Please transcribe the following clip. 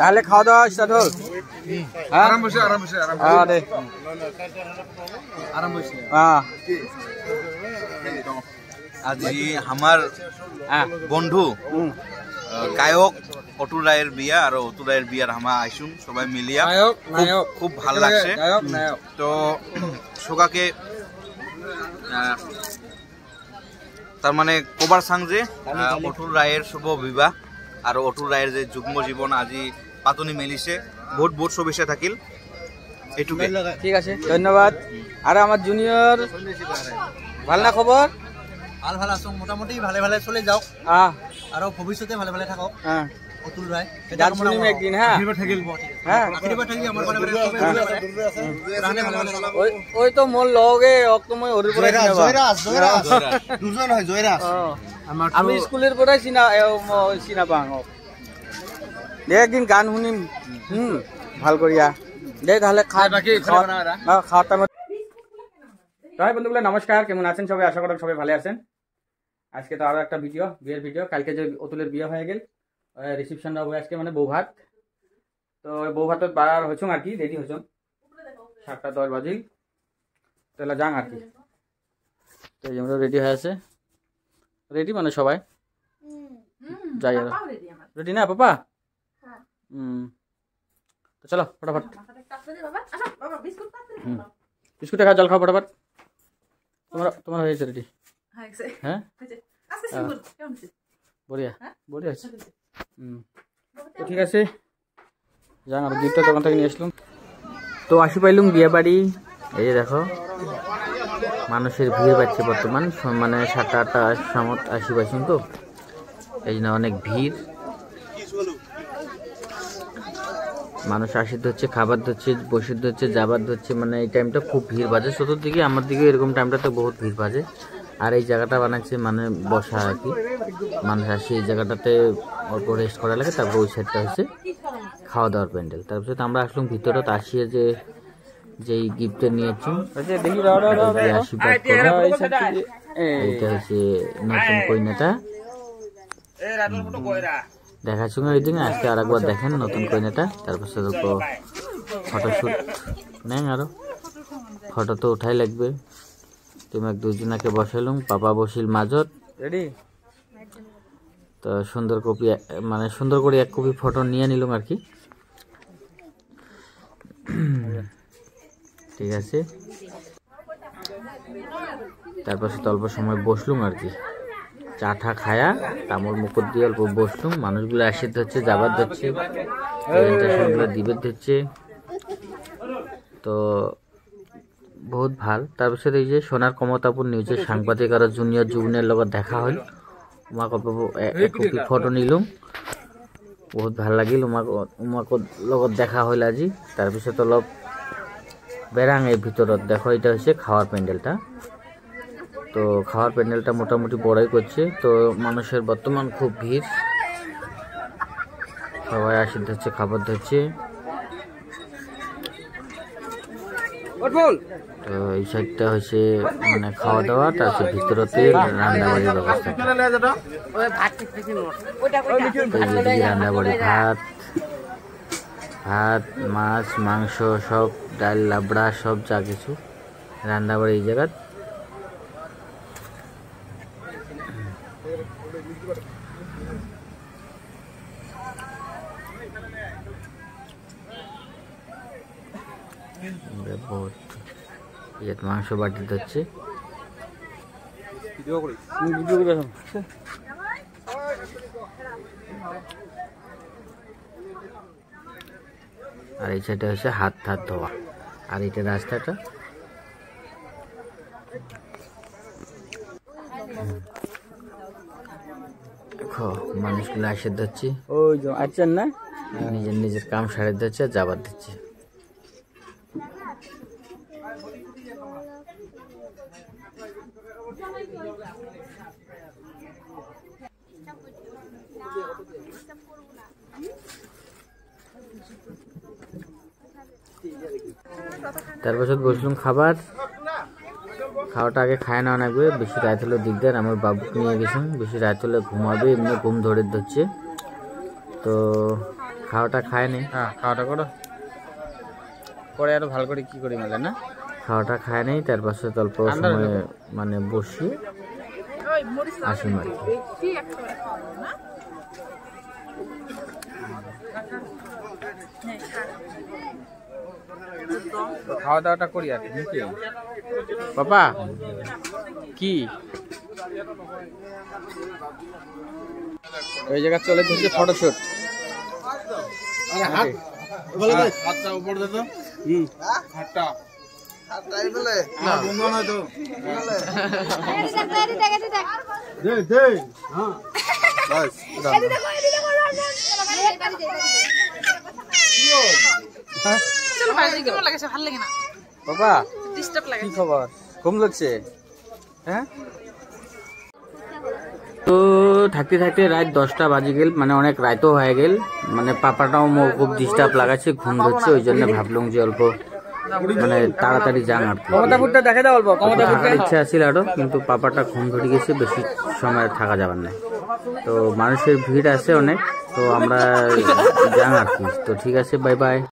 তাহলে খাওয়া দাওয়া স্টার্ট হল আরাম বসে আজি আমার বন্ধু গায়ক অতুল রায়ের বিয়া আর অতুল রায়ের বিয়ার হামা আইসুন সবাই মিলিয়া খুব ভাল লাগছে তো সোগাকে তার মানে কবার সাং যে অতুল রায়ের শুভ বিবাহ আর অতুল রায়ের যে যুগ্ম জীবন আজি পাতনি মেলিছে বহুত বহুত শুভেচ্ছা থাকিল এইটুকু ঠিক আছে ধন্যবাদ আর আমার জুনিয়র ভাল না খবর ভাল ভাল আছো মোটামুটি ভালে ভালে চলে যাওক আর ভবিষ্যতে ভালে ভালে থাকক অতুল রায় যার শুনিম একদিন হ্যাঁ ওই তো মোর লগে অকময় হরির পরে আমি স্কুলের পরে চিনা পাং দে একদিন গান শুনিম ভাল করিয়া দে তাহলে খাওয়া টাইম তাই বন্ধুগুলো নমস্কার কেমন আছেন সবাই আশা করি সবাই ভালো আছেন আজকে তো আরো একটা বিয়ের ভিডিও কালকে যে অতুলের বিয়ে হয়ে গেল রিসেপশন হবে আজকে মানে বউ ভাত তো বউ ভাত বার হচ্ছুম আর কি রেডি হচ্ছুম 7:10 বাজিল তাহলে যাং আর কি তো এই আমরা রেডি হয়ে আছে রেডি মানে সবাই যাই আর রেডি না পাপা তো চলো ফটাফট বিস্কুট খা জল খাও ফটাফট তোমার হয়েছে রেডি হ্যাঁ বড়িয়া বড়িয়া আছে তো ঠিক আছে যান আর গিফটটা দোকান থেকে নিয়ে আসলাম তো আসি পাইলুম বিয়ে বাড়ি এই যে দেখো মানুষের ভিড় পাচ্ছে বর্তমান মানে 7টা 8টা আসি পাইছেন তো এই জন্য অনেক ভিড় মানুষ আসিতে হচ্ছে খাবার ধরছে বসিতে হচ্ছে যাবার ধরছে মানে এই টাইমটা খুব ভিড় বাজে চতুর্দিকে আমার দিকে এরকম টাইমটাতে বহুত ভিড় বাজে আর এই জায়গাটা বানাচ্ছে মানে বসা আর কি মানুষ আসে এই জায়গাটাতে অল্প রেস্ট করা লাগে তারপর ওই সাইডটা হচ্ছে খাওয়া দাওয়ার প্যান্ডেল তারপর আমরা আসলাম ভিতরে তো আসিয়ে যেই গিফটটা নিয়েছি এইটা হচ্ছে নতুন কইনাটা দেখাচ্ছ ওইদিকে আজকে আর একবার দেখেন নতুন কইনাটা তারপর ফটোশুট নেন আরো ফটো তো উঠাই লাগবে তুমি দুজনাকে বসাইলুম পাপা বসিল মাজত রেডি তো সুন্দর কপি মানে সুন্দর করে এক কপি ফটো নিয়ে নিলাম আর কি ঠিক আছে তারপর অল্প সময় বসলুম আর কি চা ঠা খায়া তামর মুকুট দিয়ে অল্প বসলুম মানুষগুলো আসিতে হচ্ছে যাবার ধরছে দিবের ধরছে তো বহুত ভাল তাৰপিছত এই যে সোনার কমতাপুর নিউজের সাংবাদিক আর জুনিয়র যুবনের লগত দেখা হল উমাক কপি ফটো নিলুম বহুত ভাল লাগিল উমাক লগত দেখা হল আজি তাৰপিছত অলপ বেৰাং এই ভিতৰত দেখো এটা হচ্ছে খাওয়ার প্যান্ডেলটা তো খাওয়ার প্যান্ডেলটা মোটামুটি বড়াই করছে তো মানুষের বর্তমান খুব ভিড় সবাই আসিতে হচ্ছে খাবার ধরছে তো এই সাইডটা হচ্ছে মানে খাওয়া দাওয়া তারপর ভিতরতে রান্নাবাড়ির ব্যবস্থা রান্নাবাড়ি ভাত মাছ মাংস সব ডাল লাবড়া সব যা কিছু রান্নাবাড়ি এই জায়গা বহুত মাংস বাটি হচ্ছে আর এই সাইডে হচ্ছে হাত ধোয়া আর এটা রাস্তাটা দেখো মানুষগুলো আসে ধরছে ওই আছেন না নিজের কাম সারে দিচ্ছে যাবার দিচ্ছে তারপর বসলাম খাওয়াটা আগে খায় না লাগবে বেশি রাত হলে দিকদার আমার বাবুকে নিয়ে গেছিলাম বেশি রাত হলে ঘুমাবে এমনি ঘুম ধরে ধরছে তো খাওয়াটা খায় নেই। হ্যাঁ খাওয়াটা করো, করে আরো ভালো করে কি করি মেলে না, খাওয়াটা খায় নেই, তার পাশে অল্প সময় মানে বসি আসি আর কি। খাওয়া দাওয়াটা করি আর কি। বাবা কি ওই জায়গা চলে গেছে ফটোশুট। বাবা কি খবর, ঘুম লাগছে? হ্যাঁ তো থাকতে থাকতে রাত 10টা বাজে গেল, মানে অনেক রাতও হয়ে গেল, মানে পাপাটাও খুব ডিস্টার্ব লাগাচ্ছে, ঘুম ধরছে, ওই জন্য ভাবলাম যে অল্প মানে তাড়াতাড়ি যান আর কি। দেখে দাও অল্প থাকার ইচ্ছা আছিল আরো, কিন্তু পাপাটা ঘুম ধরে গেছে, বেশি সময় থাকা যাবার না। তো মানুষের ভিড় আছে অনেক, তো আমরা যান আর কি। তো ঠিক আছে, বাই বাই।